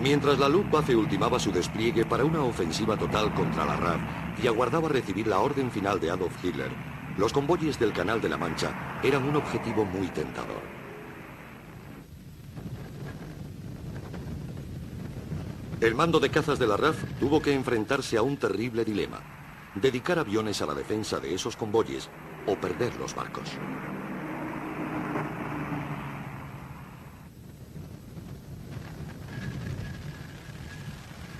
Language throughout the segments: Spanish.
Mientras la Luftwaffe ultimaba su despliegue para una ofensiva total contra la RAF y aguardaba recibir la orden final de Adolf Hitler, los convoyes del Canal de la Mancha eran un objetivo muy tentador. El mando de cazas de la RAF tuvo que enfrentarse a un terrible dilema: dedicar aviones a la defensa de esos convoyes o perder los barcos.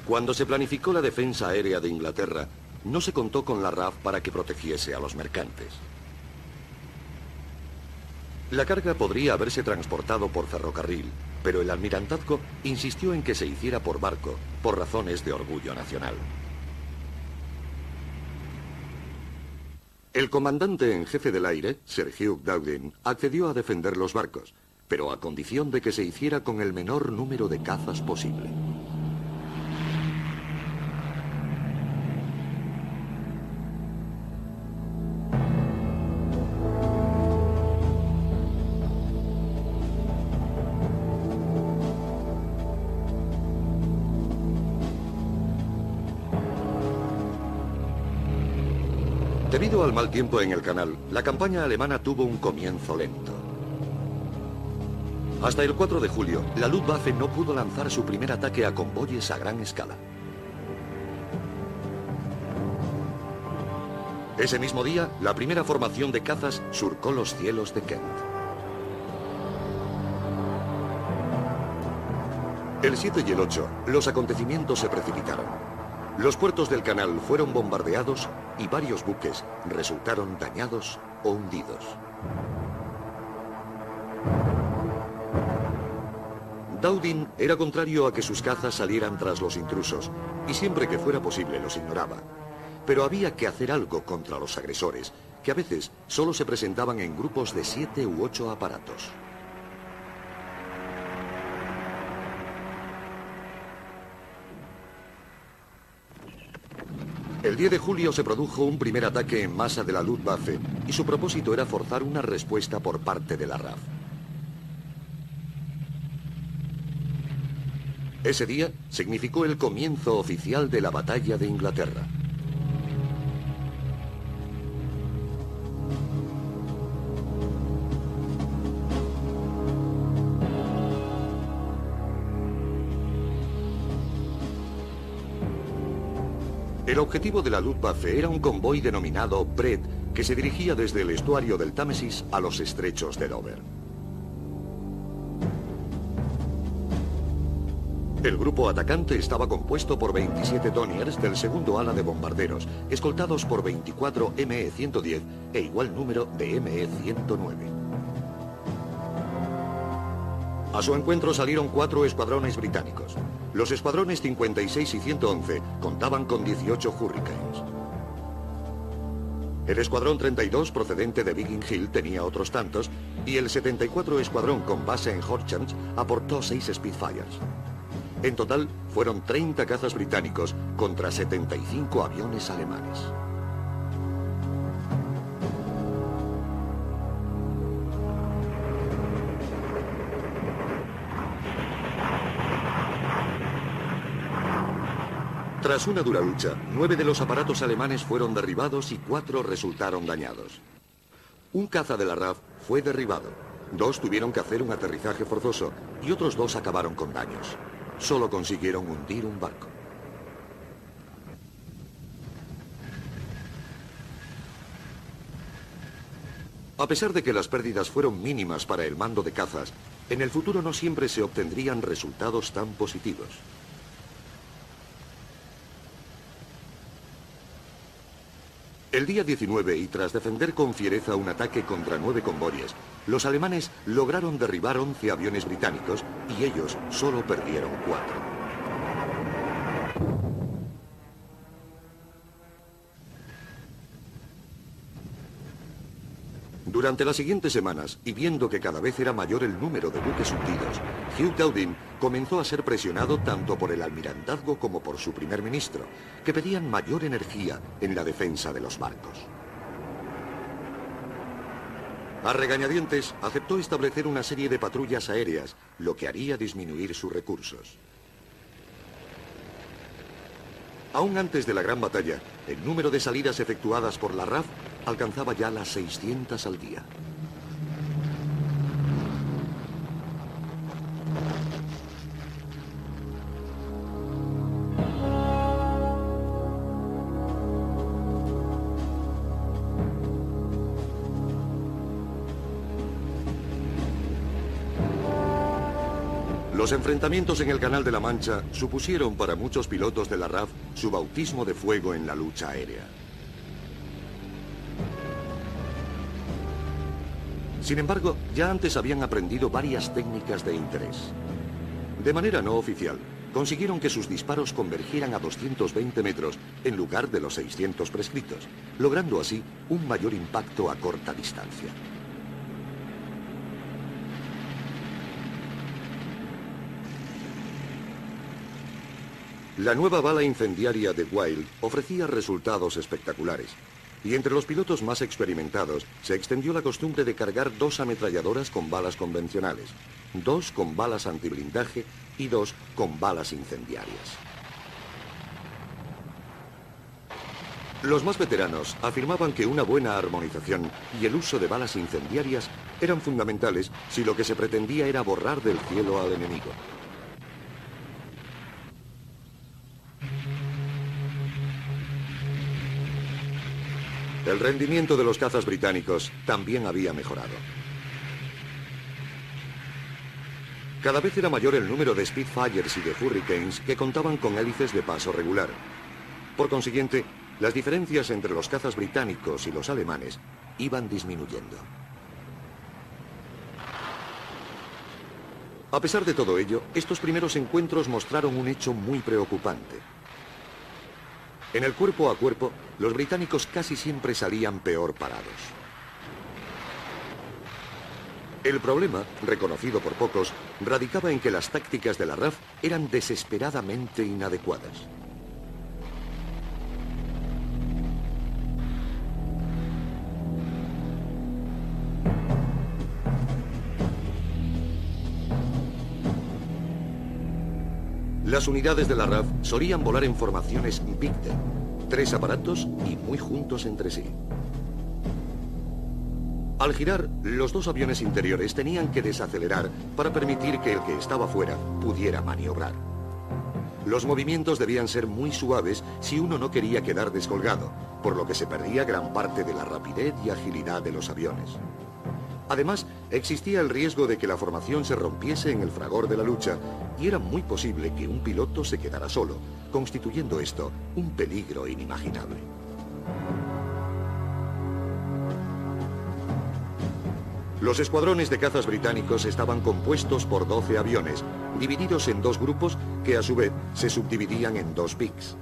Cuando se planificó la defensa aérea de Inglaterra, no se contó con la RAF para que protegiese a los mercantes. La carga podría haberse transportado por ferrocarril, pero el almirantazgo insistió en que se hiciera por barco, por razones de orgullo nacional. El comandante en jefe del aire, Sir Hugh Dowding, accedió a defender los barcos, pero a condición de que se hiciera con el menor número de cazas posible. Debido al mal tiempo en el canal, la campaña alemana tuvo un comienzo lento. Hasta el 4 de julio, la Luftwaffe no pudo lanzar su primer ataque a convoyes a gran escala. Ese mismo día, la primera formación de cazas surcó los cielos de Kent. El 7 y el 8, los acontecimientos se precipitaron. Los puertos del canal fueron bombardeados y varios buques resultaron dañados o hundidos. Dowding era contrario a que sus cazas salieran tras los intrusos y siempre que fuera posible los ignoraba. Pero había que hacer algo contra los agresores, que a veces solo se presentaban en grupos de 7 u 8 aparatos. El 10 de julio se produjo un primer ataque en masa de la Luftwaffe y su propósito era forzar una respuesta por parte de la RAF. Ese día significó el comienzo oficial de la batalla de Inglaterra. El objetivo de la Luftwaffe era un convoy denominado Brett, que se dirigía desde el estuario del Támesis a los estrechos de Dover. El grupo atacante estaba compuesto por 27 Doniers del segundo ala de bombarderos, escoltados por 24 ME-110 e igual número de ME-109. A su encuentro salieron 4 escuadrones británicos. Los escuadrones 56 y 111 contaban con 18 Hurricanes. El escuadrón 32, procedente de Biggin Hill, tenía otros tantos, y el 74 escuadrón con base en Horsham aportó 6 Spitfires. En total, fueron 30 cazas británicos contra 75 aviones alemanes. Tras una dura lucha, 9 de los aparatos alemanes fueron derribados y 4 resultaron dañados. Un caza de la RAF fue derribado, 2 tuvieron que hacer un aterrizaje forzoso y otros 2 acabaron con daños. Solo consiguieron hundir un barco. A pesar de que las pérdidas fueron mínimas para el mando de cazas, en el futuro no siempre se obtendrían resultados tan positivos. El día 19, y tras defender con fiereza un ataque contra 9 convoyes, los alemanes lograron derribar 11 aviones británicos y ellos solo perdieron 4. Durante las siguientes semanas, y viendo que cada vez era mayor el número de buques hundidos, Hugh Dowding comenzó a ser presionado tanto por el almirantazgo como por su primer ministro, que pedían mayor energía en la defensa de los barcos. A regañadientes, aceptó establecer una serie de patrullas aéreas, lo que haría disminuir sus recursos. Aún antes de la gran batalla, el número de salidas efectuadas por la RAF alcanzaba ya las 600 al día. Los enfrentamientos en el Canal de la Mancha supusieron para muchos pilotos de la RAF su bautismo de fuego en la lucha aérea. Sin embargo, ya antes habían aprendido varias técnicas de interés. De manera no oficial, consiguieron que sus disparos convergieran a 220 metros en lugar de los 600 prescritos, logrando así un mayor impacto a corta distancia. La nueva bala incendiaria de Wilde ofrecía resultados espectaculares, y entre los pilotos más experimentados se extendió la costumbre de cargar 2 ametralladoras con balas convencionales, 2 con balas antiblindaje y 2 con balas incendiarias. Los más veteranos afirmaban que una buena armonización y el uso de balas incendiarias eran fundamentales si lo que se pretendía era borrar del cielo al enemigo. El rendimiento de los cazas británicos también había mejorado. Cada vez era mayor el número de Spitfires y de Hurricanes que contaban con hélices de paso regular. Por consiguiente, las diferencias entre los cazas británicos y los alemanes iban disminuyendo. A pesar de todo ello, estos primeros encuentros mostraron un hecho muy preocupante. En el cuerpo a cuerpo, los británicos casi siempre salían peor parados. El problema, reconocido por pocos, radicaba en que las tácticas de la RAF eran desesperadamente inadecuadas. Las unidades de la RAF solían volar en formaciones Big Ten, 3 aparatos y muy juntos entre sí. Al girar, los 2 aviones interiores tenían que desacelerar para permitir que el que estaba fuera pudiera maniobrar. Los movimientos debían ser muy suaves si uno no quería quedar descolgado, por lo que se perdía gran parte de la rapidez y agilidad de los aviones. Además, existía el riesgo de que la formación se rompiese en el fragor de la lucha y era muy posible que un piloto se quedara solo, constituyendo esto un peligro inimaginable. Los escuadrones de cazas británicos estaban compuestos por 12 aviones, divididos en 2 grupos que a su vez se subdividían en 2 pics.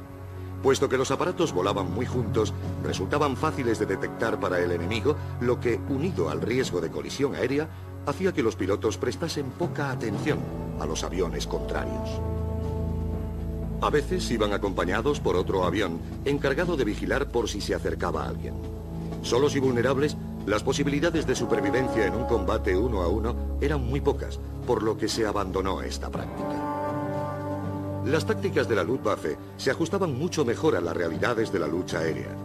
Puesto que los aparatos volaban muy juntos, resultaban fáciles de detectar para el enemigo, lo que, unido al riesgo de colisión aérea, hacía que los pilotos prestasen poca atención a los aviones contrarios. A veces iban acompañados por otro avión, encargado de vigilar por si se acercaba alguien. Solos y vulnerables, las posibilidades de supervivencia en un combate 1 a 1 eran muy pocas, por lo que se abandonó esta práctica. Las tácticas de la Luftwaffe se ajustaban mucho mejor a las realidades de la lucha aérea.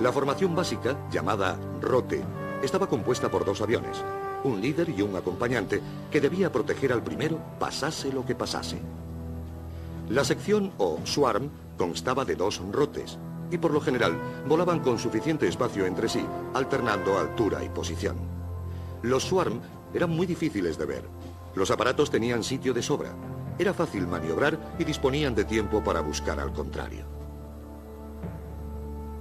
La formación básica, llamada Rote, estaba compuesta por 2 aviones, un líder y un acompañante, que debía proteger al primero, pasase lo que pasase. La sección o Swarm constaba de 2 rotes, y por lo general volaban con suficiente espacio entre sí, alternando altura y posición. Los Swarm eran muy difíciles de ver. Los aparatos tenían sitio de sobra. Era fácil maniobrar y disponían de tiempo para buscar al contrario.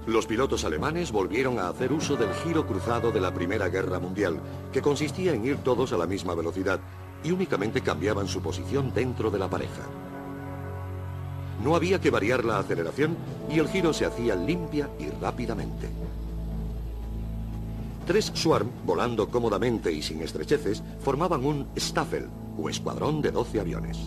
Los pilotos alemanes volvieron a hacer uso del giro cruzado de la Primera Guerra Mundial, que consistía en ir todos a la misma velocidad y únicamente cambiaban su posición dentro de la pareja. No había que variar la aceleración y el giro se hacía limpia y rápidamente. 3 Swarm, volando cómodamente y sin estrecheces, formaban un Staffel, o escuadrón de 12 aviones.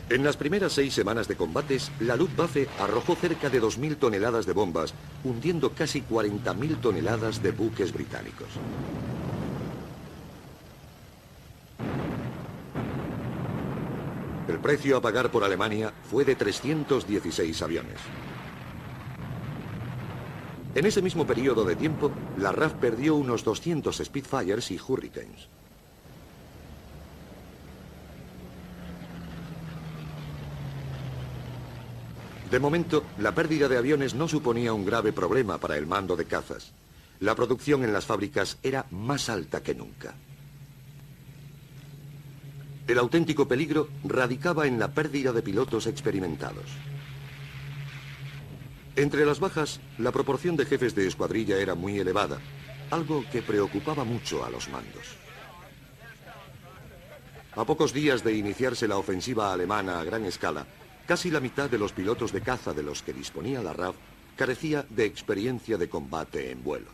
En las primeras 6 semanas de combates, la Luftwaffe arrojó cerca de 2.000 toneladas de bombas, hundiendo casi 40.000 toneladas de buques británicos. El precio a pagar por Alemania fue de 316 aviones. En ese mismo periodo de tiempo, la RAF perdió unos 200 Spitfires y Hurricanes. De momento, la pérdida de aviones no suponía un grave problema para el mando de cazas. La producción en las fábricas era más alta que nunca. El auténtico peligro radicaba en la pérdida de pilotos experimentados. Entre las bajas, la proporción de jefes de escuadrilla era muy elevada, algo que preocupaba mucho a los mandos. A pocos días de iniciarse la ofensiva alemana a gran escala, casi la mitad de los pilotos de caza de los que disponía la RAF carecía de experiencia de combate en vuelo.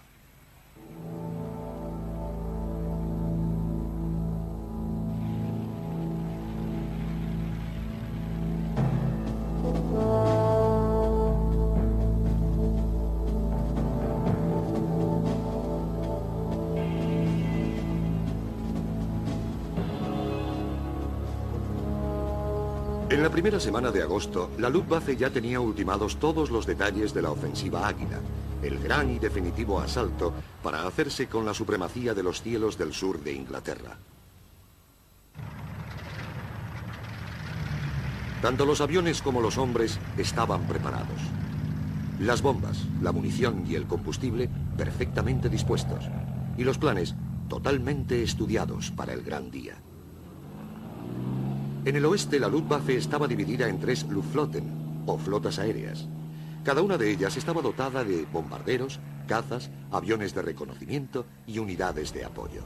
En la primera semana de agosto, la Luftwaffe ya tenía ultimados todos los detalles de la ofensiva Águila, el gran y definitivo asalto para hacerse con la supremacía de los cielos del sur de Inglaterra. Tanto los aviones como los hombres estaban preparados. Las bombas, la munición y el combustible perfectamente dispuestos. Y los planes totalmente estudiados para el gran día. En el oeste, la Luftwaffe estaba dividida en 3 Luftflotten, o flotas aéreas. Cada una de ellas estaba dotada de bombarderos, cazas, aviones de reconocimiento y unidades de apoyo.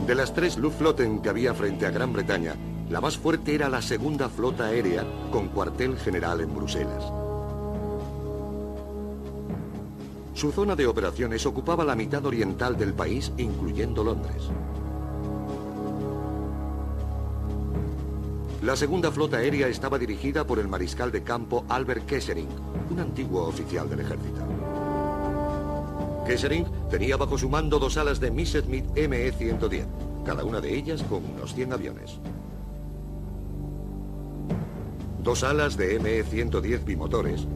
De las 3 Luftflotten que había frente a Gran Bretaña, la más fuerte era la segunda flota aérea, con cuartel general en Bruselas. Su zona de operaciones ocupaba la mitad oriental del país, incluyendo Londres. La segunda flota aérea estaba dirigida por el mariscal de campo Albert Kesselring, un antiguo oficial del ejército. Kesselring tenía bajo su mando 2 alas de Messerschmitt ME-110, cada una de ellas con unos 100 aviones. 2 alas de ME-110 bimotores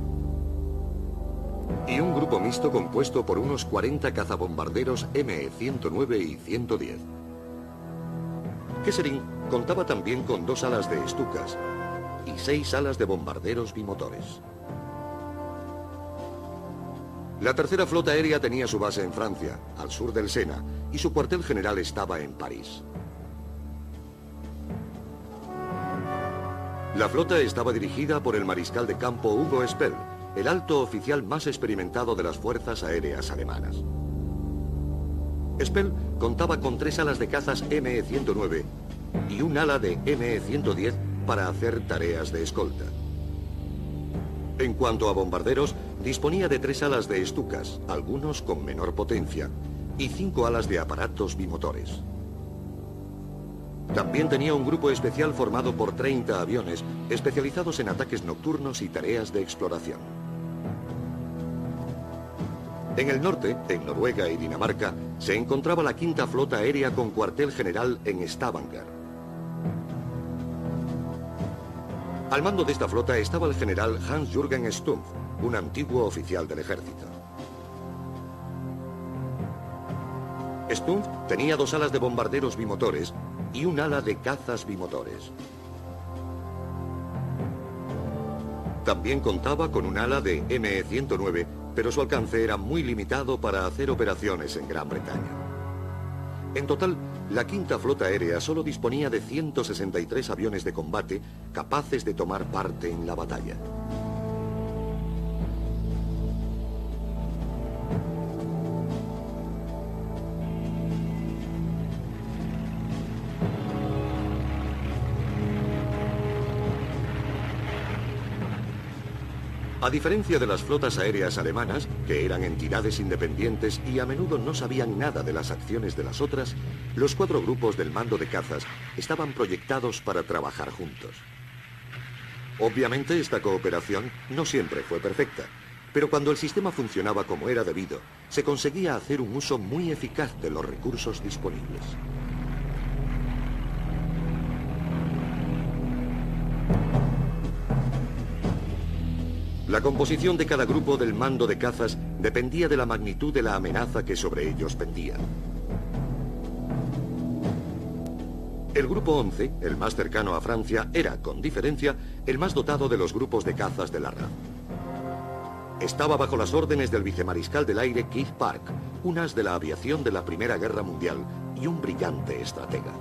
y un grupo mixto compuesto por unos 40 cazabombarderos ME-109 y 110. Kesselring contaba también con 2 alas de Stukas y 6 alas de bombarderos bimotores. La tercera flota aérea tenía su base en Francia, al sur del Sena, y su cuartel general estaba en París. La flota estaba dirigida por el mariscal de campo Hugo Spell, el alto oficial más experimentado de las fuerzas aéreas alemanas. Spell contaba con 3 alas de cazas ME-109 y un ala de ME-110 para hacer tareas de escolta. En cuanto a bombarderos, disponía de 3 alas de Stukas, algunos con menor potencia, y 5 alas de aparatos bimotores. También tenía un grupo especial formado por 30 aviones, especializados en ataques nocturnos y tareas de exploración. En el norte, en Noruega y Dinamarca, se encontraba la quinta flota aérea con cuartel general en Stavanger. Al mando de esta flota estaba el general Hans-Jürgen Stumpf, un antiguo oficial del ejército. Stumpf tenía 2 alas de bombarderos bimotores y un ala de cazas bimotores. También contaba con un ala de ME-109, pero su alcance era muy limitado para hacer operaciones en Gran Bretaña. En total, la quinta flota aérea solo disponía de 163 aviones de combate capaces de tomar parte en la batalla. A diferencia de las flotas aéreas alemanas, que eran entidades independientes y a menudo no sabían nada de las acciones de las otras, los 4 grupos del mando de cazas estaban proyectados para trabajar juntos. Obviamente esta cooperación no siempre fue perfecta, pero cuando el sistema funcionaba como era debido, se conseguía hacer un uso muy eficaz de los recursos disponibles. La composición de cada grupo del mando de cazas dependía de la magnitud de la amenaza que sobre ellos pendía. El grupo 11, el más cercano a Francia, era, con diferencia, el más dotado de los grupos de cazas de la RAF. Estaba bajo las órdenes del vicemariscal del aire Keith Park, un as de la aviación de la Primera Guerra Mundial y un brillante estratega.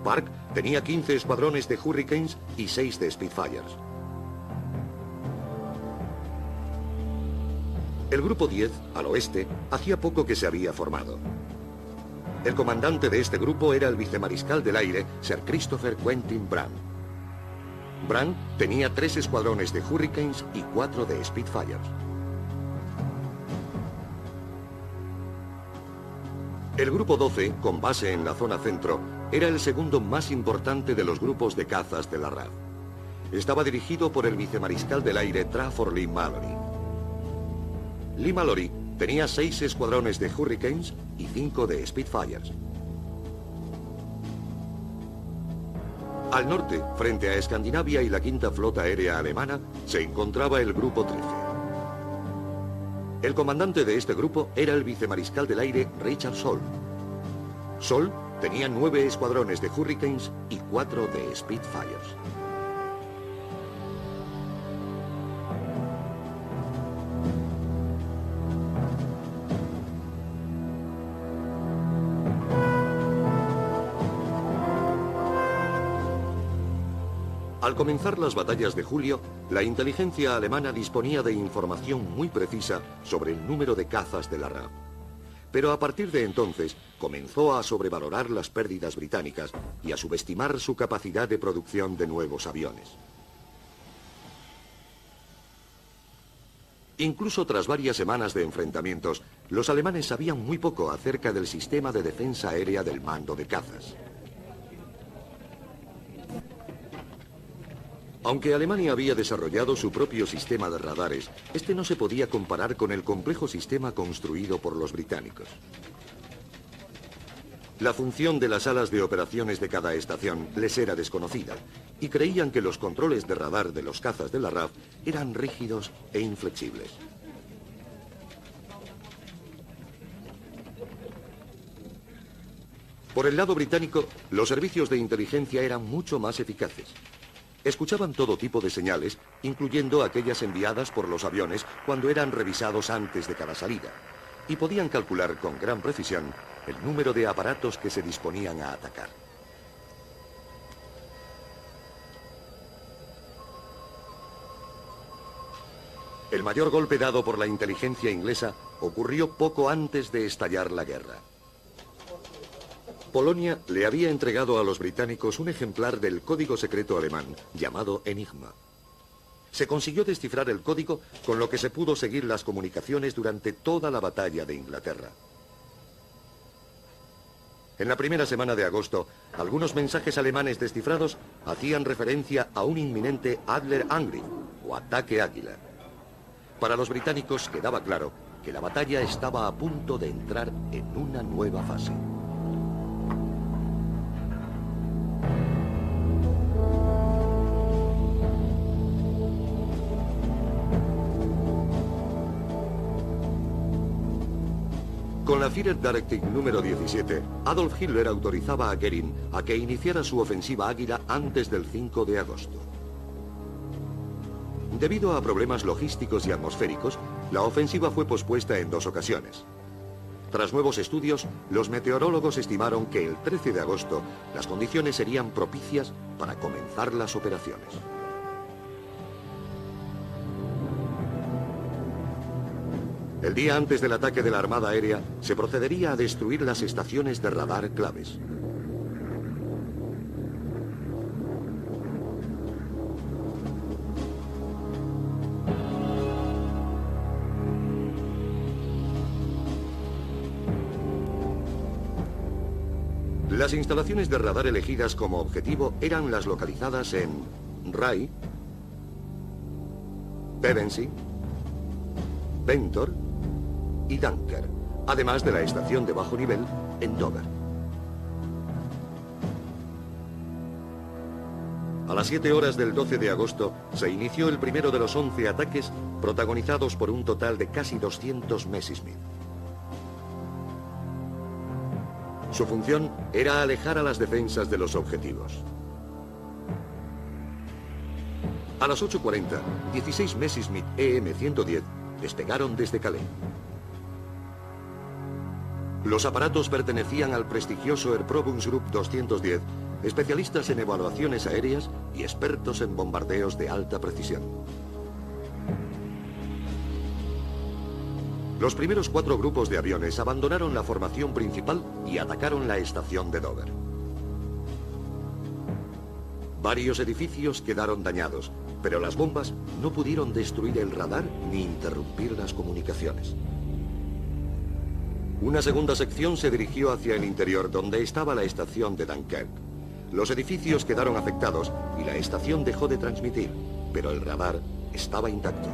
Park tenía 15 escuadrones de Hurricanes y 6 de Spitfires. El grupo 10, al oeste, hacía poco que se había formado. El comandante de este grupo era el vicemariscal del aire, Sir Christopher Quentin Brand. Brand tenía 3 escuadrones de Hurricanes y 4 de Spitfires. El grupo 12, con base en la zona centro, era el segundo más importante de los grupos de cazas de la RAF. Estaba dirigido por el vicemariscal del aire Trafford Lee Mallory. Lee Mallory tenía 6 escuadrones de Hurricanes y 5 de Spitfires. Al norte, frente a Escandinavia y la quinta flota aérea alemana, se encontraba el grupo 13. El comandante de este grupo era el vicemariscal del aire Richard Soule. Soule tenía 9 escuadrones de Hurricanes y 4 de Spitfires. Al comenzar las batallas de julio, la inteligencia alemana disponía de información muy precisa sobre el número de cazas de la RAF. Pero a partir de entonces comenzó a sobrevalorar las pérdidas británicas y a subestimar su capacidad de producción de nuevos aviones. Incluso tras varias semanas de enfrentamientos, los alemanes sabían muy poco acerca del sistema de defensa aérea del mando de cazas. Aunque Alemania había desarrollado su propio sistema de radares, este no se podía comparar con el complejo sistema construido por los británicos. La función de las salas de operaciones de cada estación les era desconocida y creían que los controles de radar de los cazas de la RAF eran rígidos e inflexibles. Por el lado británico, los servicios de inteligencia eran mucho más eficaces. Escuchaban todo tipo de señales, incluyendo aquellas enviadas por los aviones cuando eran revisados antes de cada salida, y podían calcular con gran precisión el número de aparatos que se disponían a atacar. El mayor golpe dado por la inteligencia inglesa ocurrió poco antes de estallar la guerra. Polonia le había entregado a los británicos un ejemplar del código secreto alemán llamado Enigma. Se consiguió descifrar el código, con lo que se pudo seguir las comunicaciones durante toda la batalla de Inglaterra. En la primera semana de agosto, algunos mensajes alemanes descifrados hacían referencia a un inminente Adlerangriff o ataque águila. Para los británicos quedaba claro que la batalla estaba a punto de entrar en una nueva fase. Con la Führer Directive número 17, Adolf Hitler autorizaba a Göring a que iniciara su ofensiva Águila antes del 5 de agosto. Debido a problemas logísticos y atmosféricos, la ofensiva fue pospuesta en 2 ocasiones. Tras nuevos estudios, los meteorólogos estimaron que el 13 de agosto las condiciones serían propicias para comenzar las operaciones. El día antes del ataque de la Armada Aérea, se procedería a destruir las estaciones de radar claves. Las instalaciones de radar elegidas como objetivo eran las localizadas en Rye, Pevensey, Ventor y Dunker, además de la estación de bajo nivel en Dover. A las 7 horas del 12 de agosto se inició el primero de los 11 ataques protagonizados por un total de casi 200 Messerschmitt. Su función era alejar a las defensas de los objetivos. A las 8:40, 16 Messerschmitt EM-110 despegaron desde Calais. Los aparatos pertenecían al prestigioso Erprobungsgruppe 210, especialistas en evaluaciones aéreas y expertos en bombardeos de alta precisión. Los primeros 4 grupos de aviones abandonaron la formación principal y atacaron la estación de Dover. Varios edificios quedaron dañados, pero las bombas no pudieron destruir el radar ni interrumpir las comunicaciones. Una segunda sección se dirigió hacia el interior, donde estaba la estación de Dunkerque. Los edificios quedaron afectados y la estación dejó de transmitir, pero el radar estaba intacto.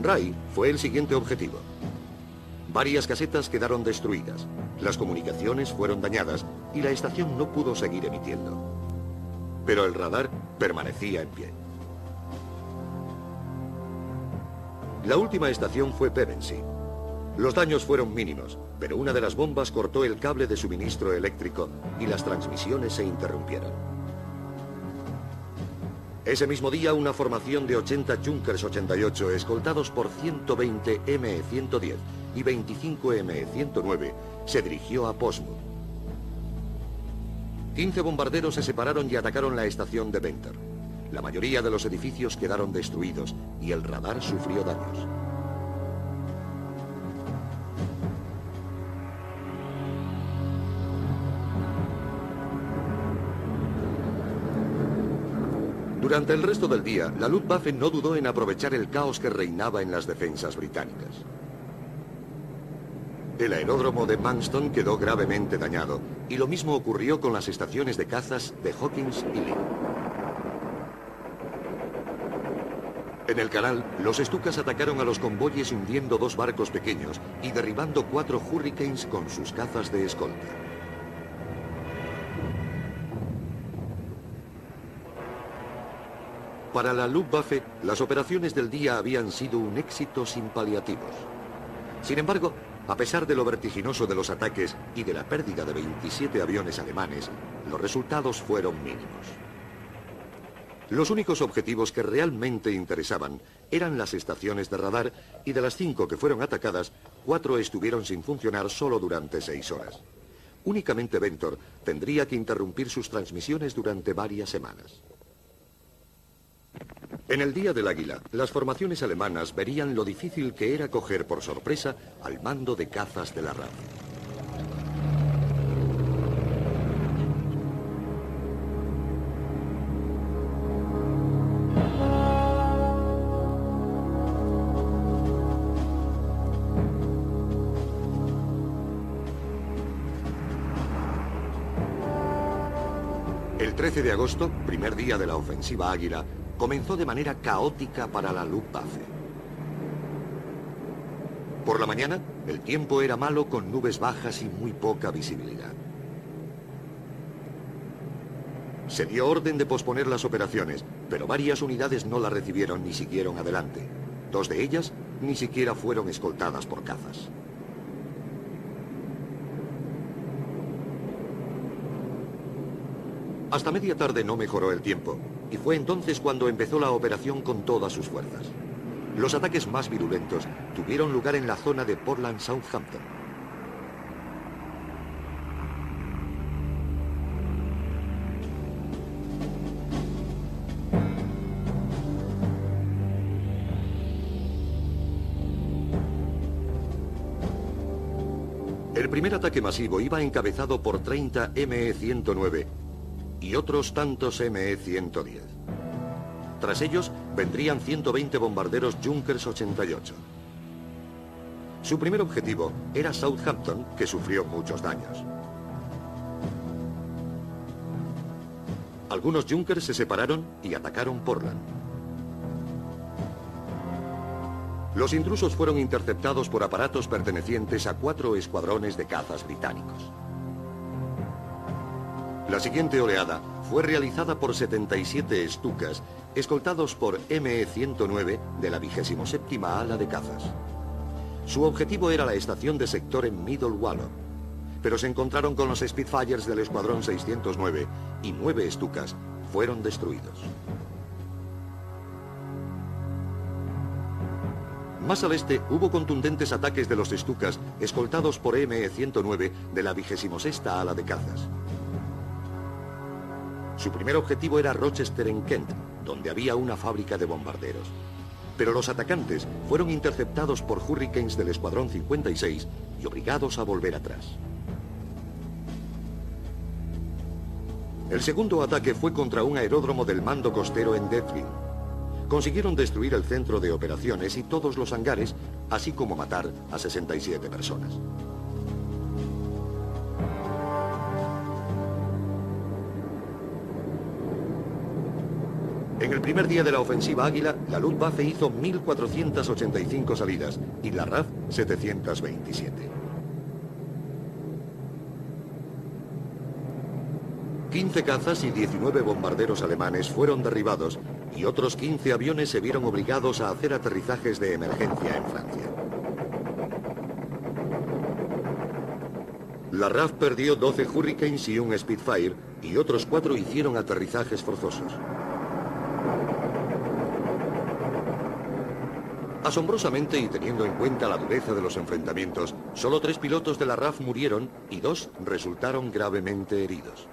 Rye fue el siguiente objetivo. Varias casetas quedaron destruidas, las comunicaciones fueron dañadas y la estación no pudo seguir emitiendo. Pero el radar permanecía en pie. La última estación fue Pevensey. Los daños fueron mínimos, pero una de las bombas cortó el cable de suministro eléctrico y las transmisiones se interrumpieron. Ese mismo día, una formación de 80 Junkers 88, escoltados por 120 ME-110 y 25 ME-109, se dirigió a Portsmouth. 15 bombarderos se separaron y atacaron la estación de Ventor. La mayoría de los edificios quedaron destruidos y el radar sufrió daños. Durante el resto del día, la Luftwaffe no dudó en aprovechar el caos que reinaba en las defensas británicas. El aeródromo de Manston quedó gravemente dañado, y lo mismo ocurrió con las estaciones de cazas de Hawkins y Lee. En el canal, los Stukas atacaron a los convoyes hundiendo 2 barcos pequeños y derribando 4 Hurricanes con sus cazas de escolta. Para la Luftwaffe, las operaciones del día habían sido un éxito sin paliativos. Sin embargo, a pesar de lo vertiginoso de los ataques y de la pérdida de 27 aviones alemanes, los resultados fueron mínimos. Los únicos objetivos que realmente interesaban eran las estaciones de radar y de las 5 que fueron atacadas, 4 estuvieron sin funcionar solo durante 6 horas. Únicamente Ventor tendría que interrumpir sus transmisiones durante varias semanas. En el Día del Águila, las formaciones alemanas verían lo difícil que era coger por sorpresa al mando de cazas de la RAF. El 13 de agosto, primer día de la ofensiva Águila, comenzó de manera caótica para la Luftwaffe. Por la mañana, el tiempo era malo con nubes bajas y muy poca visibilidad. Se dio orden de posponer las operaciones, pero varias unidades no la recibieron ni siguieron adelante. 2 de ellas ni siquiera fueron escoltadas por cazas. Hasta media tarde no mejoró el tiempo, y fue entonces cuando empezó la operación con todas sus fuerzas. Los ataques más virulentos tuvieron lugar en la zona de Portland Southampton. El primer ataque masivo iba encabezado por 30 ME-109 y otros tantos ME-110. Tras ellos vendrían 120 bombarderos Junkers 88. Su primer objetivo era Southampton, que sufrió muchos daños. Algunos Junkers se separaron y atacaron Portland. Los intrusos fueron interceptados por aparatos pertenecientes a 4 escuadrones de cazas británicos. La siguiente oleada fue realizada por 77 Stukas, escoltados por ME-109 de la 27ª ala de cazas. Su objetivo era la estación de sector en Middle Wallow, pero se encontraron con los Spitfires del escuadrón 609 y 9 Stukas fueron destruidos. Más al este hubo contundentes ataques de los Stukas escoltados por ME-109 de la 26ª ala de cazas. Su primer objetivo era Rochester en Kent, donde había una fábrica de bombarderos. Pero los atacantes fueron interceptados por Hurricanes del escuadrón 56 y obligados a volver atrás. El segundo ataque fue contra un aeródromo del mando costero en Devlin. Consiguieron destruir el centro de operaciones y todos los hangares, así como matar a 67 personas. En el primer día de la ofensiva Águila, la Luftwaffe hizo 1.485 salidas y la RAF 727. 15 cazas y 19 bombarderos alemanes fueron derribados y otros 15 aviones se vieron obligados a hacer aterrizajes de emergencia en Francia. La RAF perdió 12 Hurricanes y un Spitfire y otros 4 hicieron aterrizajes forzosos. Asombrosamente y teniendo en cuenta la dureza de los enfrentamientos, solo 3 pilotos de la RAF murieron y 2 resultaron gravemente heridos.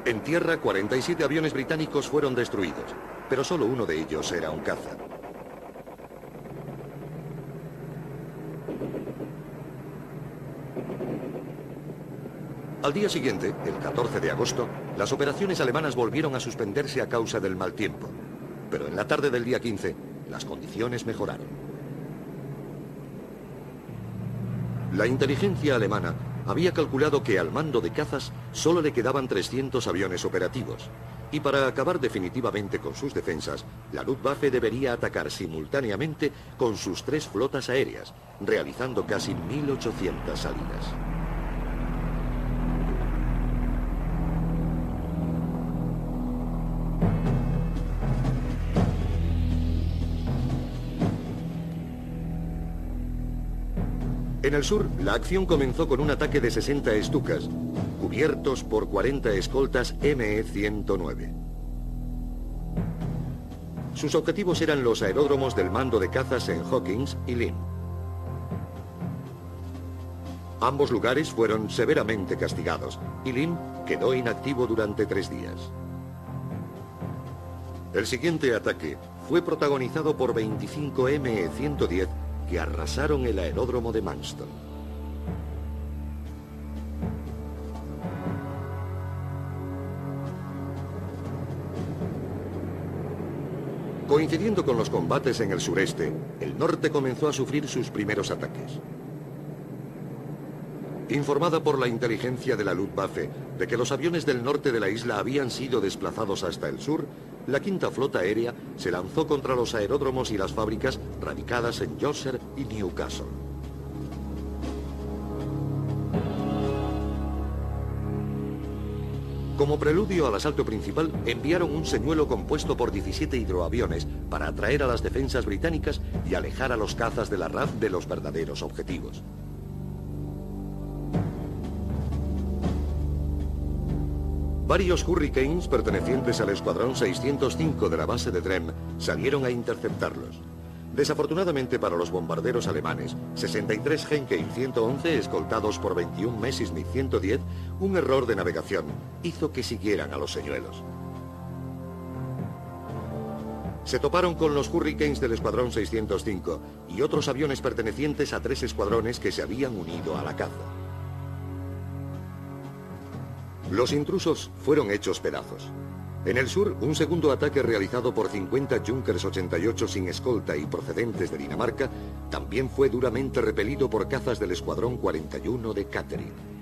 En tierra, 47 aviones británicos fueron destruidos, pero solo uno de ellos era un caza. Al día siguiente, el 14 de agosto, las operaciones alemanas volvieron a suspenderse a causa del mal tiempo. Pero en la tarde del día 15, las condiciones mejoraron. La inteligencia alemana había calculado que al mando de cazas solo le quedaban 300 aviones operativos. Y para acabar definitivamente con sus defensas, la Luftwaffe debería atacar simultáneamente con sus 3 flotas aéreas, realizando casi 1.800 salidas. En el sur, la acción comenzó con un ataque de 60 Stukas, cubiertos por 40 escoltas ME-109. Sus objetivos eran los aeródromos del mando de cazas en Hawkins y Lynn. Ambos lugares fueron severamente castigados y Lynn quedó inactivo durante 3 días. El siguiente ataque fue protagonizado por 25 ME-110 que arrasaron el aeródromo de Manston. Coincidiendo con los combates en el sureste, el norte comenzó a sufrir sus primeros ataques. Informada por la inteligencia de la Luftwaffe de que los aviones del norte de la isla habían sido desplazados hasta el sur, la quinta flota aérea se lanzó contra los aeródromos y las fábricas radicadas en Yorkshire y Newcastle. Como preludio al asalto principal, enviaron un señuelo compuesto por 17 hidroaviones para atraer a las defensas británicas y alejar a los cazas de la RAF de los verdaderos objetivos. Varios Hurricanes pertenecientes al escuadrón 605 de la base de Drem salieron a interceptarlos. Desafortunadamente para los bombarderos alemanes, 63 Heinkel 111 escoltados por 21 Messerschmitt 110, un error de navegación hizo que siguieran a los señuelos. Se toparon con los Hurricanes del escuadrón 605 y otros aviones pertenecientes a 3 escuadrones que se habían unido a la caza. Los intrusos fueron hechos pedazos. En el sur, un segundo ataque realizado por 50 Junkers 88 sin escolta y procedentes de Dinamarca también fue duramente repelido por cazas del Escuadrón 41 de Catherine.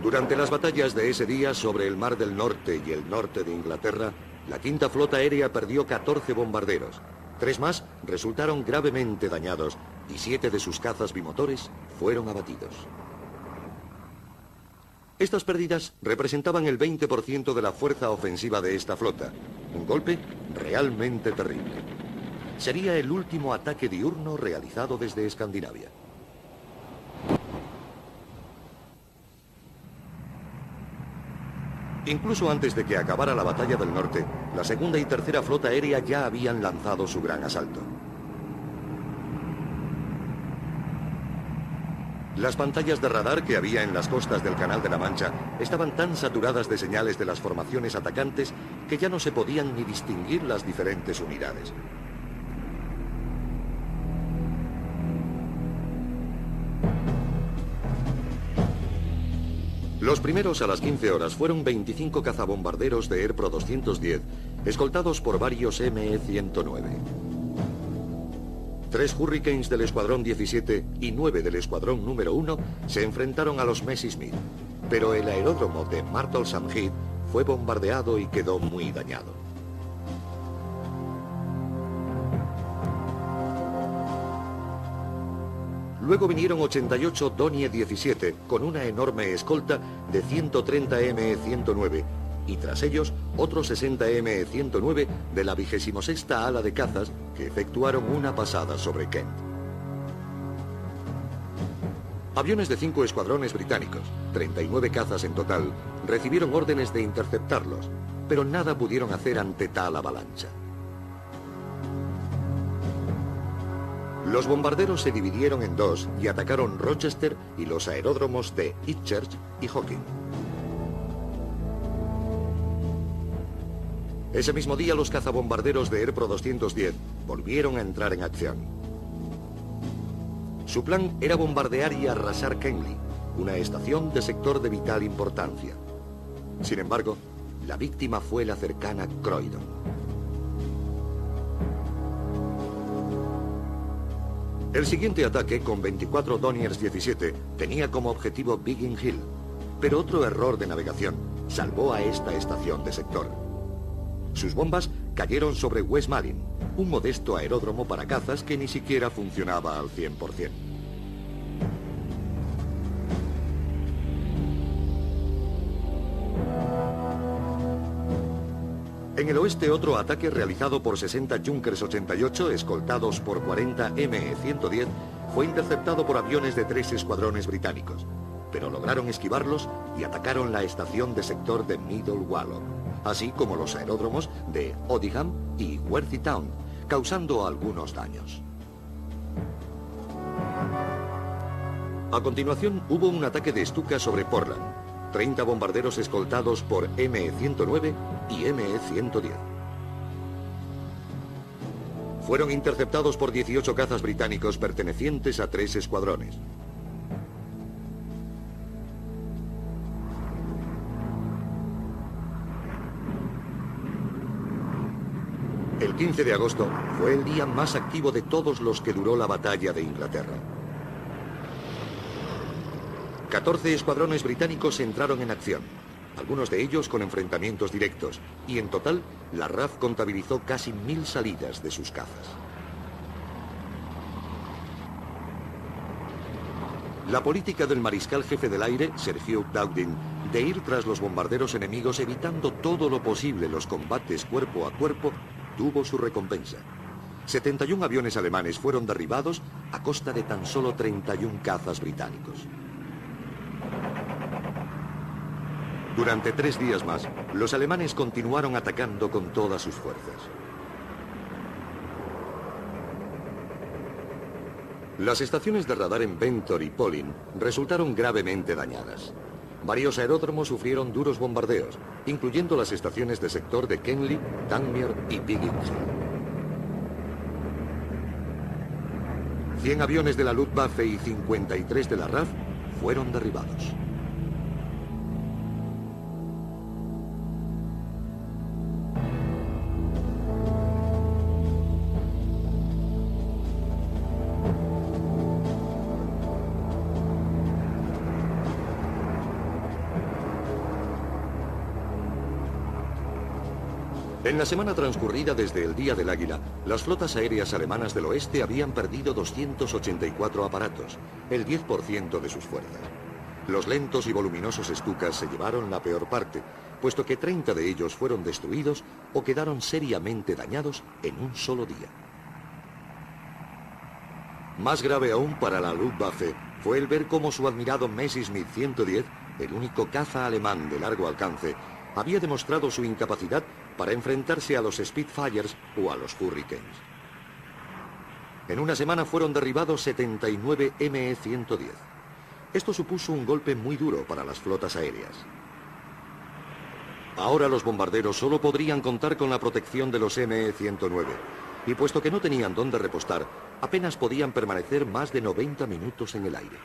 Durante las batallas de ese día sobre el Mar del Norte y el norte de Inglaterra, la Quinta Flota Aérea perdió 14 bombarderos. 3 más resultaron gravemente dañados y 7 de sus cazas bimotores fueron abatidos. Estas pérdidas representaban el 20% de la fuerza ofensiva de esta flota. Un golpe realmente terrible. Sería el último ataque diurno realizado desde Escandinavia. Incluso antes de que acabara la batalla del norte, la segunda y tercera flota aérea ya habían lanzado su gran asalto. Las pantallas de radar que había en las costas del Canal de la Mancha estaban tan saturadas de señales de las formaciones atacantes que ya no se podían ni distinguir las diferentes unidades. Los primeros a las 15 horas fueron 25 cazabombarderos de Airpro 210, escoltados por varios ME-109. 3 Hurricanes del Escuadrón 17 y 9 del Escuadrón número 1 se enfrentaron a los Messerschmitt, pero el aeródromo de Martlesham Heath fue bombardeado y quedó muy dañado. Luego vinieron 88 Dornier 17 con una enorme escolta de 130 ME-109 y tras ellos otros 60 ME-109 de la 26ª ala de cazas que efectuaron una pasada sobre Kent. Aviones de 5 escuadrones británicos, 39 cazas en total, recibieron órdenes de interceptarlos, pero nada pudieron hacer ante tal avalancha. Los bombarderos se dividieron en 2 y atacaron Rochester y los aeródromos de Itchurch y Hocking. Ese mismo día los cazabombarderos de Airpro 210 volvieron a entrar en acción. Su plan era bombardear y arrasar Kenley, una estación de sector de vital importancia. Sin embargo, la víctima fue la cercana Croydon. El siguiente ataque, con 24 Dorniers 17, tenía como objetivo Biggin Hill, pero otro error de navegación salvó a esta estación de sector. Sus bombas cayeron sobre West Malin, un modesto aeródromo para cazas que ni siquiera funcionaba al 100%. En el oeste, otro ataque realizado por 60 Junkers 88, escoltados por 40 ME-110, fue interceptado por aviones de 3 escuadrones británicos, pero lograron esquivarlos y atacaron la estación de sector de Middle Wallow, así como los aeródromos de Odiham y Worthy Town, causando algunos daños. A continuación, hubo un ataque de Stuka sobre Portland. 30 bombarderos escoltados por ME-109 y ME-110. Fueron interceptados por 18 cazas británicos pertenecientes a 3 escuadrones. El 15 de agosto fue el día más activo de todos los que duró la batalla de Inglaterra. 14 escuadrones británicos entraron en acción, algunos de ellos con enfrentamientos directos, y en total la RAF contabilizó casi 1000 salidas de sus cazas. La política del mariscal jefe del aire, Sir Hugh Dowding, de ir tras los bombarderos enemigos evitando todo lo posible los combates cuerpo a cuerpo, tuvo su recompensa. 71 aviones alemanes fueron derribados a costa de tan solo 31 cazas británicos. Durante 3 días más, los alemanes continuaron atacando con todas sus fuerzas. Las estaciones de radar en Bentor y Polin resultaron gravemente dañadas. Varios aeródromos sufrieron duros bombardeos, incluyendo las estaciones de sector de Kenley, Dunmere y Biggin Hill. 100 aviones de la Luftwaffe y 53 de la RAF fueron derribados. En la semana transcurrida desde el Día del Águila, las flotas aéreas alemanas del oeste habían perdido 284 aparatos, el 10% de sus fuerzas. Los lentos y voluminosos Stukas se llevaron la peor parte, puesto que 30 de ellos fueron destruidos o quedaron seriamente dañados en un solo día. Más grave aún para la Luftwaffe fue el ver cómo su admirado Messerschmitt 110, el único caza alemán de largo alcance, había demostrado su incapacidad para enfrentarse a los Spitfires o a los Hurricanes. En una semana fueron derribados 79 ME-110. Esto supuso un golpe muy duro para las flotas aéreas. Ahora los bombarderos solo podrían contar con la protección de los ME-109, y puesto que no tenían dónde repostar, apenas podían permanecer más de 90 minutos en el aire.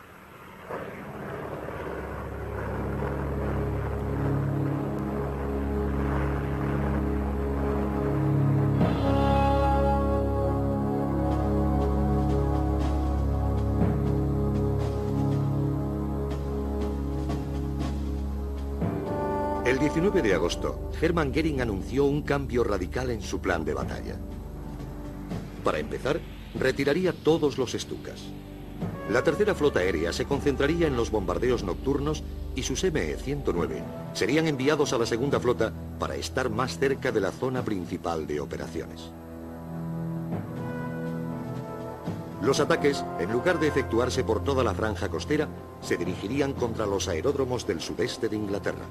El 19 de agosto, Hermann Göring anunció un cambio radical en su plan de batalla. Para empezar, retiraría todos los Stukas. La tercera flota aérea se concentraría en los bombardeos nocturnos y sus ME-109 serían enviados a la segunda flota para estar más cerca de la zona principal de operaciones. Los ataques, en lugar de efectuarse por toda la franja costera, se dirigirían contra los aeródromos del sudeste de Inglaterra.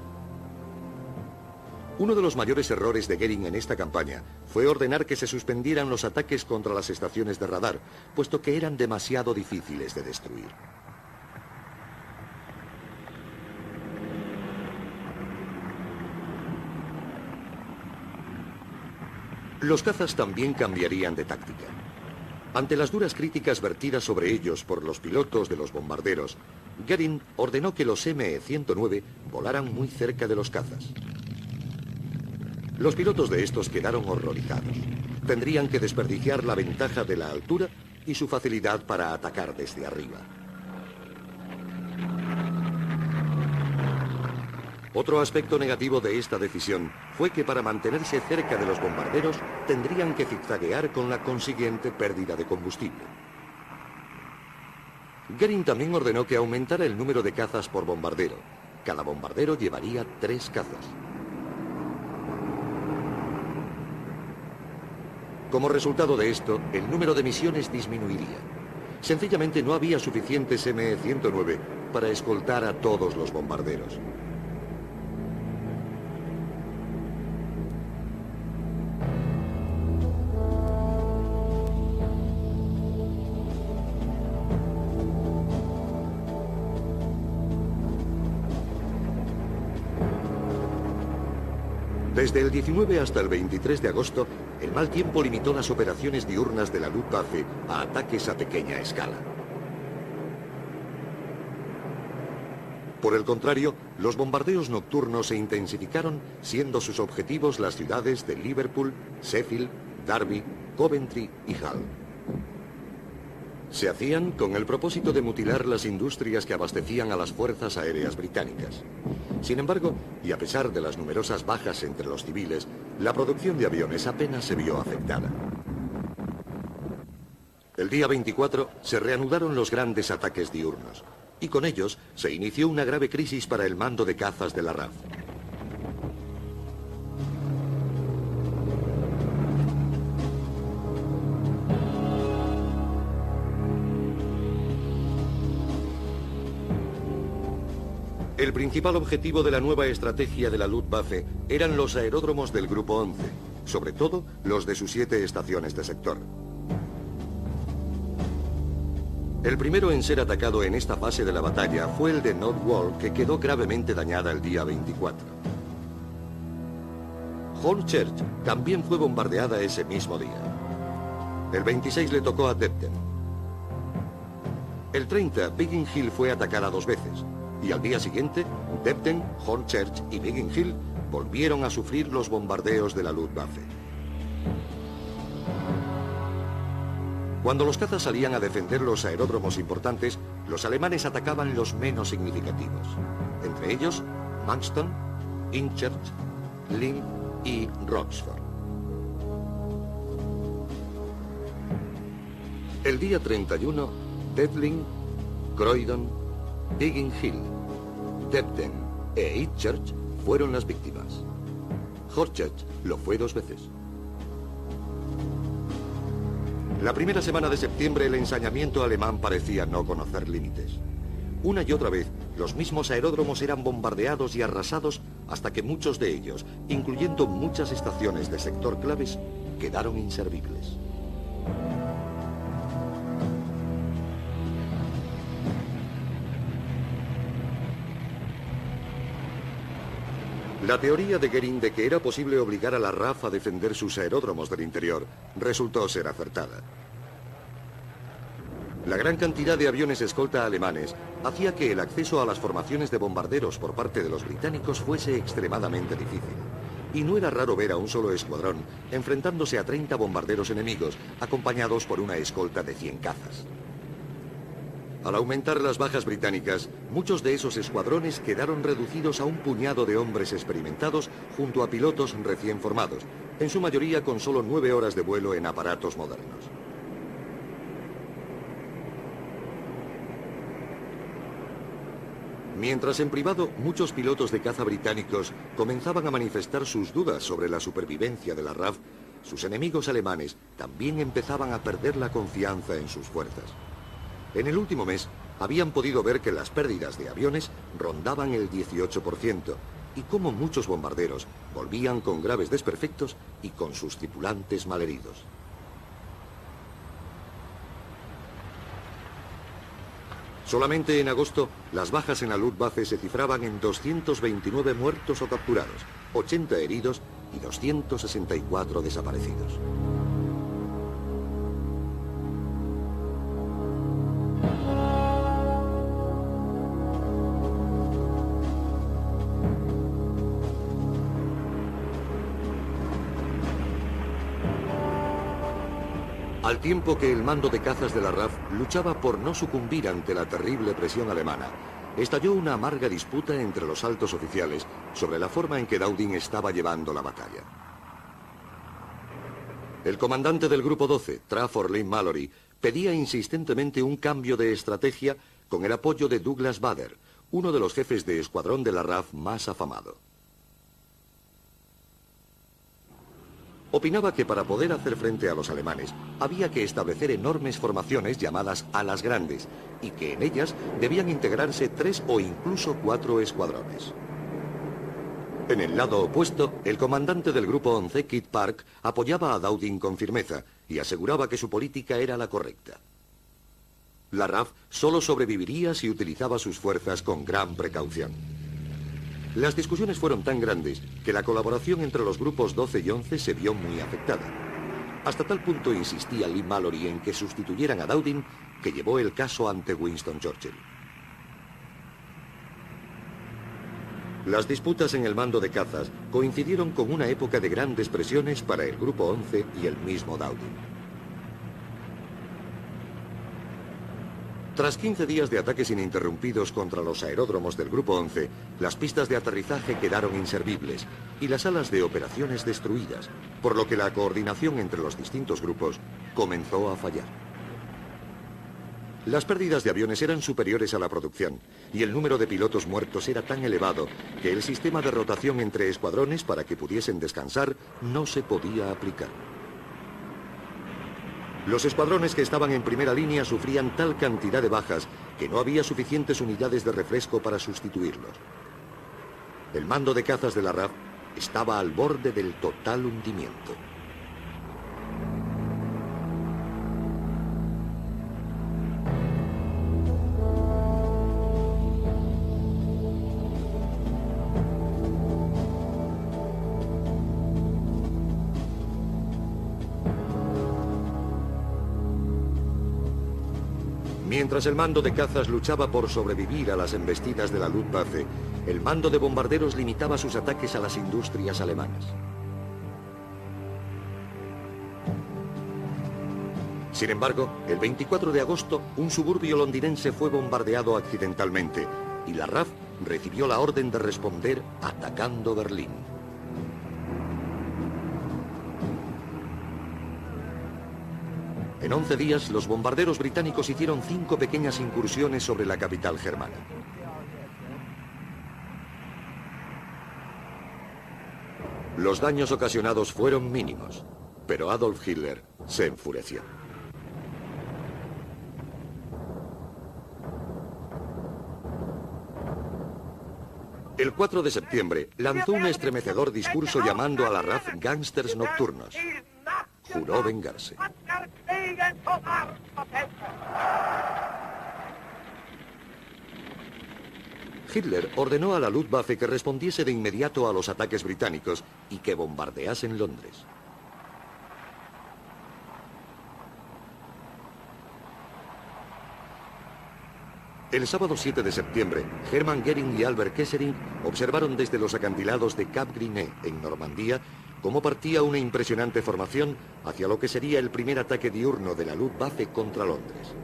Uno de los mayores errores de Göring en esta campaña fue ordenar que se suspendieran los ataques contra las estaciones de radar, puesto que eran demasiado difíciles de destruir. Los cazas también cambiarían de táctica. Ante las duras críticas vertidas sobre ellos por los pilotos de los bombarderos, Göring ordenó que los ME-109 volaran muy cerca de los cazas. Los pilotos de estos quedaron horrorizados. Tendrían que desperdiciar la ventaja de la altura y su facilidad para atacar desde arriba. Otro aspecto negativo de esta decisión fue que para mantenerse cerca de los bombarderos tendrían que zigzaguear con la consiguiente pérdida de combustible. Göring también ordenó que aumentara el número de cazas por bombardero. Cada bombardero llevaría 3 cazas. Como resultado de esto, el número de misiones disminuiría. Sencillamente no había suficientes ME-109 para escoltar a todos los bombarderos. Desde el 19 hasta el 23 de agosto, el mal tiempo limitó las operaciones diurnas de la Luftwaffe a ataques a pequeña escala. Por el contrario, los bombardeos nocturnos se intensificaron, siendo sus objetivos las ciudades de Liverpool, Sheffield, Derby, Coventry y Hull. Se hacían con el propósito de mutilar las industrias que abastecían a las fuerzas aéreas británicas. Sin embargo, y a pesar de las numerosas bajas entre los civiles, la producción de aviones apenas se vio afectada. El día 24 se reanudaron los grandes ataques diurnos, y con ellos se inició una grave crisis para el mando de cazas de la RAF. El principal objetivo de la nueva estrategia de la Luftwaffe eran los aeródromos del Grupo 11, sobre todo los de sus 7 estaciones de sector. El primero en ser atacado en esta fase de la batalla fue el de Nordwall, que quedó gravemente dañada el día 24. Hornchurch también fue bombardeada ese mismo día. El 26 le tocó a Debden. El 30, Biggin Hill fue atacada 2 veces, y al día siguiente, Debden, Hornchurch y Biggin Hill volvieron a sufrir los bombardeos de la Luftwaffe. Cuando los cazas salían a defender los aeródromos importantes, los alemanes atacaban los menos significativos, entre ellos Manxton, Inchurch, Lyng y Roxford. El día 31, Detling, Croydon, Biggin Hill, Debden e Inchurch fueron las víctimas. Hornchurch lo fue 2 veces. La primera semana de septiembre el ensañamiento alemán parecía no conocer límites. Una y otra vez, los mismos aeródromos eran bombardeados y arrasados hasta que muchos de ellos, incluyendo muchas estaciones de sector claves, quedaron inservibles. La teoría de Goering de que era posible obligar a la RAF a defender sus aeródromos del interior resultó ser acertada. La gran cantidad de aviones escolta alemanes hacía que el acceso a las formaciones de bombarderos por parte de los británicos fuese extremadamente difícil. Y no era raro ver a un solo escuadrón enfrentándose a 30 bombarderos enemigos acompañados por una escolta de 100 cazas. Al aumentar las bajas británicas, muchos de esos escuadrones quedaron reducidos a un puñado de hombres experimentados junto a pilotos recién formados, en su mayoría con solo 9 horas de vuelo en aparatos modernos. Mientras en privado, muchos pilotos de caza británicos comenzaban a manifestar sus dudas sobre la supervivencia de la RAF, sus enemigos alemanes también empezaban a perder la confianza en sus fuerzas. En el último mes, habían podido ver que las pérdidas de aviones rondaban el 18% y cómo muchos bombarderos volvían con graves desperfectos y con sus tripulantes malheridos. Solamente en agosto, las bajas en la Luftwaffe se cifraban en 229 muertos o capturados, 80 heridos y 264 desaparecidos. Al tiempo que el mando de cazas de la RAF luchaba por no sucumbir ante la terrible presión alemana, estalló una amarga disputa entre los altos oficiales sobre la forma en que Dowding estaba llevando la batalla. El comandante del Grupo 12, Trafford Leigh-Mallory, pedía insistentemente un cambio de estrategia con el apoyo de Douglas Bader, uno de los jefes de escuadrón de la RAF más afamado. Opinaba que para poder hacer frente a los alemanes había que establecer enormes formaciones llamadas alas grandes y que en ellas debían integrarse 3 o incluso 4 escuadrones. En el lado opuesto, el comandante del Grupo 11, Kit Park, apoyaba a Dowding con firmeza y aseguraba que su política era la correcta. La RAF solo sobreviviría si utilizaba sus fuerzas con gran precaución. Las discusiones fueron tan grandes que la colaboración entre los grupos 12 y 11 se vio muy afectada. Hasta tal punto insistía Leigh-Mallory en que sustituyeran a Dowding que llevó el caso ante Winston Churchill. Las disputas en el mando de cazas coincidieron con una época de grandes presiones para el Grupo 11 y el mismo Dowding. Tras 15 días de ataques ininterrumpidos contra los aeródromos del Grupo 11, las pistas de aterrizaje quedaron inservibles y las salas de operaciones destruidas, por lo que la coordinación entre los distintos grupos comenzó a fallar. Las pérdidas de aviones eran superiores a la producción y el número de pilotos muertos era tan elevado que el sistema de rotación entre escuadrones para que pudiesen descansar no se podía aplicar. Los escuadrones que estaban en primera línea sufrían tal cantidad de bajas que no había suficientes unidades de refresco para sustituirlos. El mando de cazas de la RAF estaba al borde del total hundimiento. Mientras el mando de cazas luchaba por sobrevivir a las embestidas de la Luftwaffe, el mando de bombarderos limitaba sus ataques a las industrias alemanas. Sin embargo, el 24 de agosto, un suburbio londinense fue bombardeado accidentalmente y la RAF recibió la orden de responder atacando Berlín. En 11 días, los bombarderos británicos hicieron 5 pequeñas incursiones sobre la capital germana. Los daños ocasionados fueron mínimos, pero Adolf Hitler se enfureció. El 4 de septiembre lanzó un estremecedor discurso llamando a la RAF gángsters nocturnos. Juró vengarse. Hitler ordenó a la Luftwaffe que respondiese de inmediato a los ataques británicos y que bombardeasen Londres. El sábado 7 de septiembre, Hermann Göring y Albert Kesselring observaron desde los acantilados de Cap Griné, en Normandía, cómo partía una impresionante formación hacia lo que sería el primer ataque diurno de la Luftwaffe contra Londres.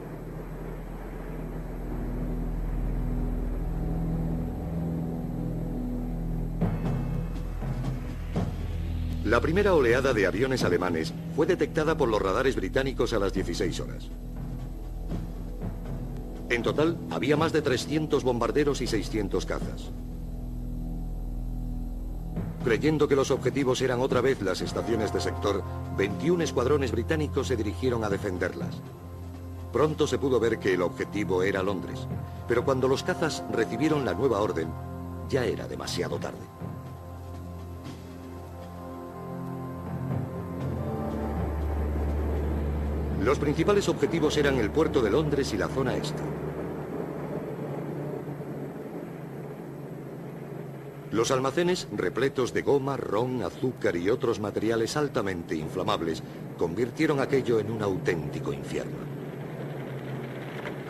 La primera oleada de aviones alemanes fue detectada por los radares británicos a las 16 horas. En total, había más de 300 bombarderos y 600 cazas. Creyendo que los objetivos eran otra vez las estaciones de sector, 21 escuadrones británicos se dirigieron a defenderlas. Pronto se pudo ver que el objetivo era Londres, pero cuando los cazas recibieron la nueva orden, ya era demasiado tarde. Los principales objetivos eran el puerto de Londres y la zona este. Los almacenes, repletos de goma, ron, azúcar y otros materiales altamente inflamables, convirtieron aquello en un auténtico infierno.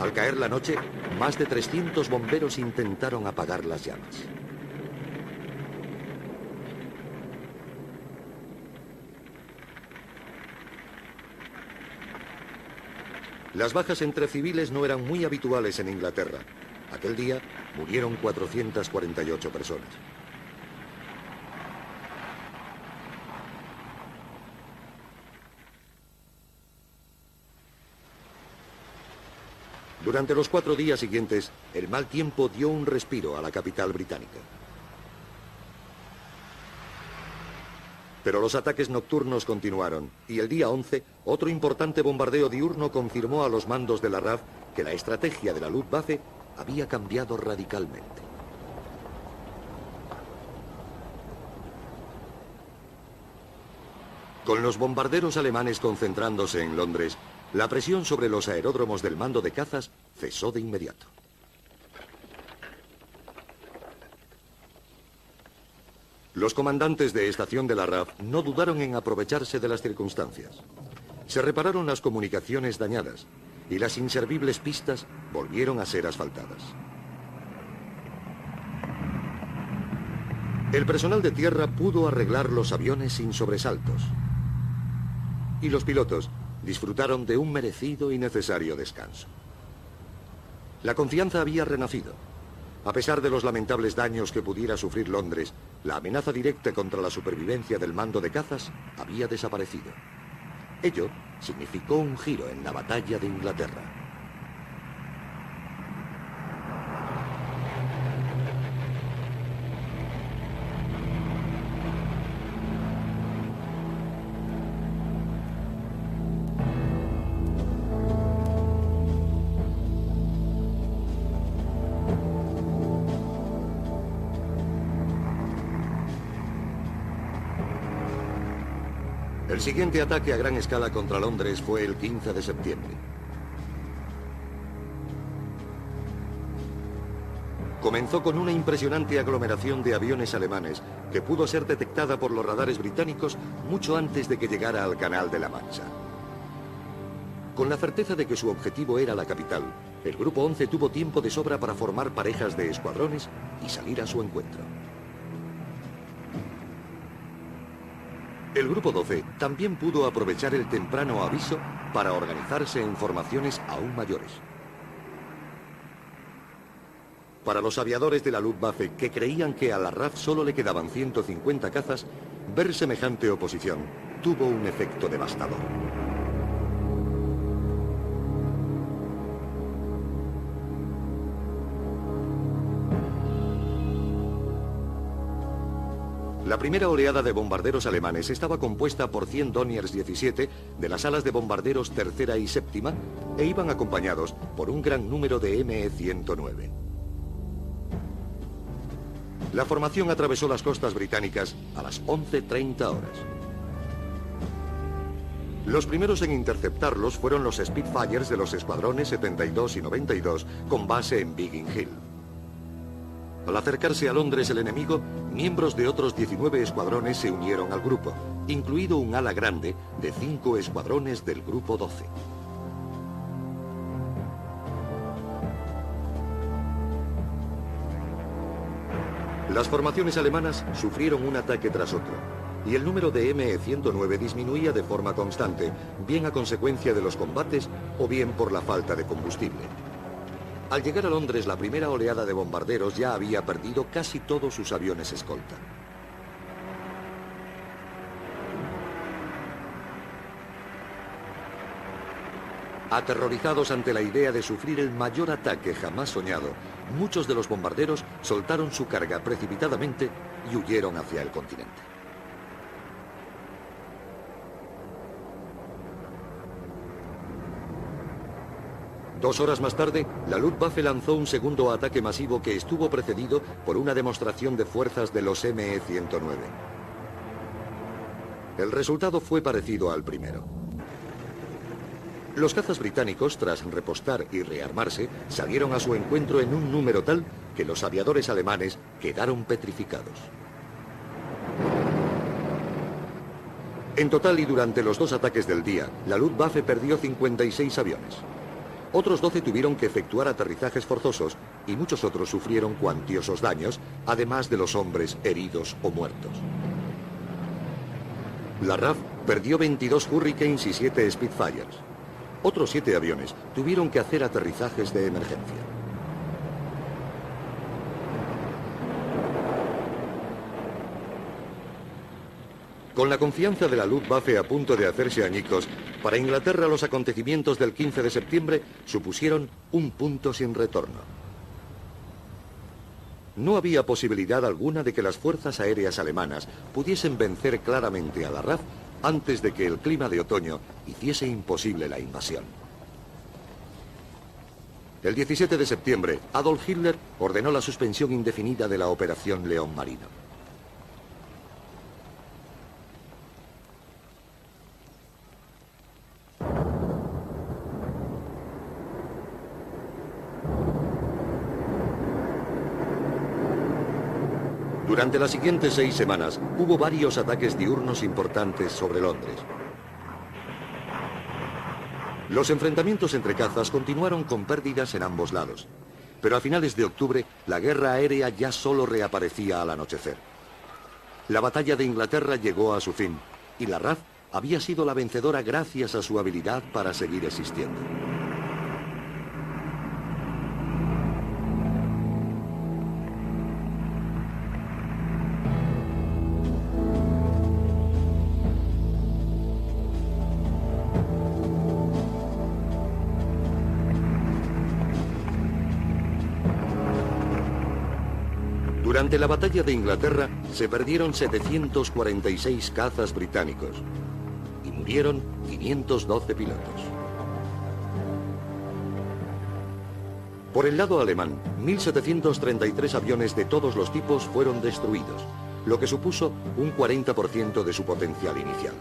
Al caer la noche, más de 300 bomberos intentaron apagar las llamas. Las bajas entre civiles no eran muy habituales en Inglaterra. Aquel día murieron 448 personas. Durante los 4 días siguientes, el mal tiempo dio un respiro a la capital británica. Pero los ataques nocturnos continuaron, y el día 11, otro importante bombardeo diurno confirmó a los mandos de la RAF que la estrategia de la Luftwaffe había cambiado radicalmente. Con los bombarderos alemanes concentrándose en Londres, la presión sobre los aeródromos del mando de cazas cesó de inmediato. Los comandantes de estación de la RAF no dudaron en aprovecharse de las circunstancias. Se repararon las comunicaciones dañadas y las inservibles pistas volvieron a ser asfaltadas. El personal de tierra pudo arreglar los aviones sin sobresaltos. Y los pilotos disfrutaron de un merecido y necesario descanso. La confianza había renacido. A pesar de los lamentables daños que pudiera sufrir Londres, la amenaza directa contra la supervivencia del mando de cazas había desaparecido. Ello significó un giro en la batalla de Inglaterra. El siguiente ataque a gran escala contra Londres fue el 15 de septiembre. Comenzó con una impresionante aglomeración de aviones alemanes que pudo ser detectada por los radares británicos mucho antes de que llegara al Canal de la Mancha. Con la certeza de que su objetivo era la capital, El grupo 11 tuvo tiempo de sobra para formar parejas de escuadrones y salir a su encuentro. El grupo 12 también pudo aprovechar el temprano aviso para organizarse en formaciones aún mayores. Para los aviadores de la Luftwaffe, que creían que a la RAF solo le quedaban 150 cazas, ver semejante oposición tuvo un efecto devastador. La primera oleada de bombarderos alemanes estaba compuesta por 100 Dorniers 17 de las alas de bombarderos tercera y séptima e iban acompañados por un gran número de ME-109. La formación atravesó las costas británicas a las 11:30 horas. Los primeros en interceptarlos fueron los Spitfires de los escuadrones 72 y 92 con base en Biggin Hill. Al acercarse a Londres el enemigo, miembros de otros 19 escuadrones se unieron al grupo, incluido un ala grande de 5 escuadrones del grupo 12. Las formaciones alemanas sufrieron un ataque tras otro, y el número de ME-109 disminuía de forma constante, bien a consecuencia de los combates o bien por la falta de combustible. Al llegar a Londres, la primera oleada de bombarderos ya había perdido casi todos sus aviones escolta. Aterrorizados ante la idea de sufrir el mayor ataque jamás soñado, muchos de los bombarderos soltaron su carga precipitadamente y huyeron hacia el continente. Dos horas más tarde, la Luftwaffe lanzó un segundo ataque masivo que estuvo precedido por una demostración de fuerzas de los ME-109. El resultado fue parecido al primero. Los cazas británicos, tras repostar y rearmarse, salieron a su encuentro en un número tal que los aviadores alemanes quedaron petrificados. En total y durante los dos ataques del día, la Luftwaffe perdió 56 aviones. Otros 12 tuvieron que efectuar aterrizajes forzosos y muchos otros sufrieron cuantiosos daños, además de los hombres heridos o muertos. La RAF perdió 22 Hurricanes y 7 Spitfires. Otros 7 aviones tuvieron que hacer aterrizajes de emergencia. Con la confianza de la Luftwaffe a punto de hacerse añicos, para Inglaterra los acontecimientos del 15 de septiembre supusieron un punto sin retorno. No había posibilidad alguna de que las fuerzas aéreas alemanas pudiesen vencer claramente a la RAF antes de que el clima de otoño hiciese imposible la invasión. El 17 de septiembre, Adolf Hitler ordenó la suspensión indefinida de la Operación León Marino. Durante las siguientes 6 semanas, hubo varios ataques diurnos importantes sobre Londres. Los enfrentamientos entre cazas continuaron con pérdidas en ambos lados, pero a finales de octubre, la guerra aérea ya solo reaparecía al anochecer. La batalla de Inglaterra llegó a su fin, y la RAF había sido la vencedora gracias a su habilidad para seguir existiendo. Durante la batalla de Inglaterra se perdieron 746 cazas británicos y murieron 512 pilotos. Por el lado alemán, 1.733 aviones de todos los tipos fueron destruidos, lo que supuso un 40% de su potencial inicial.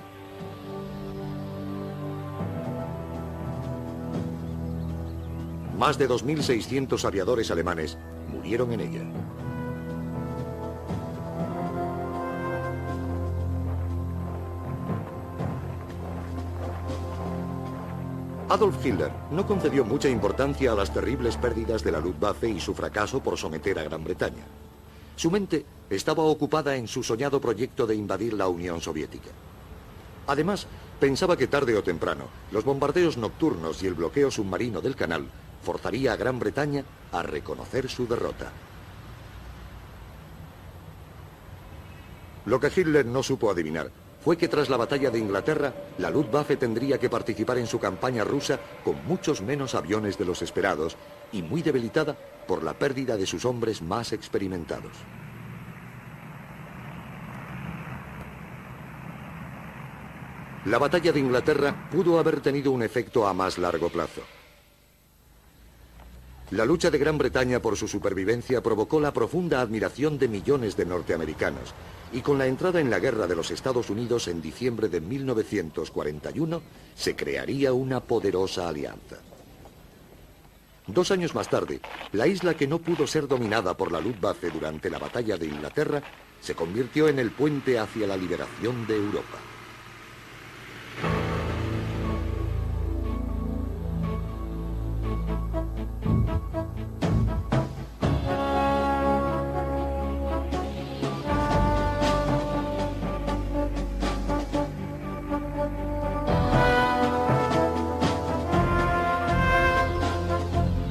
Más de 2.600 aviadores alemanes murieron en ella. Adolf Hitler no concedió mucha importancia a las terribles pérdidas de la Luftwaffe y su fracaso por someter a Gran Bretaña. Su mente estaba ocupada en su soñado proyecto de invadir la Unión Soviética. Además, pensaba que tarde o temprano, los bombardeos nocturnos y el bloqueo submarino del canal forzaría a Gran Bretaña a reconocer su derrota. Lo que Hitler no supo adivinar fue que tras la batalla de Inglaterra, la Luftwaffe tendría que participar en su campaña rusa con muchos menos aviones de los esperados y muy debilitada por la pérdida de sus hombres más experimentados. La batalla de Inglaterra pudo haber tenido un efecto a más largo plazo. La lucha de Gran Bretaña por su supervivencia provocó la profunda admiración de millones de norteamericanos, y con la entrada en la guerra de los Estados Unidos en diciembre de 1941, se crearía una poderosa alianza. 2 años más tarde, la isla que no pudo ser dominada por la Luftwaffe durante la batalla de Inglaterra, se convirtió en el puente hacia la liberación de Europa.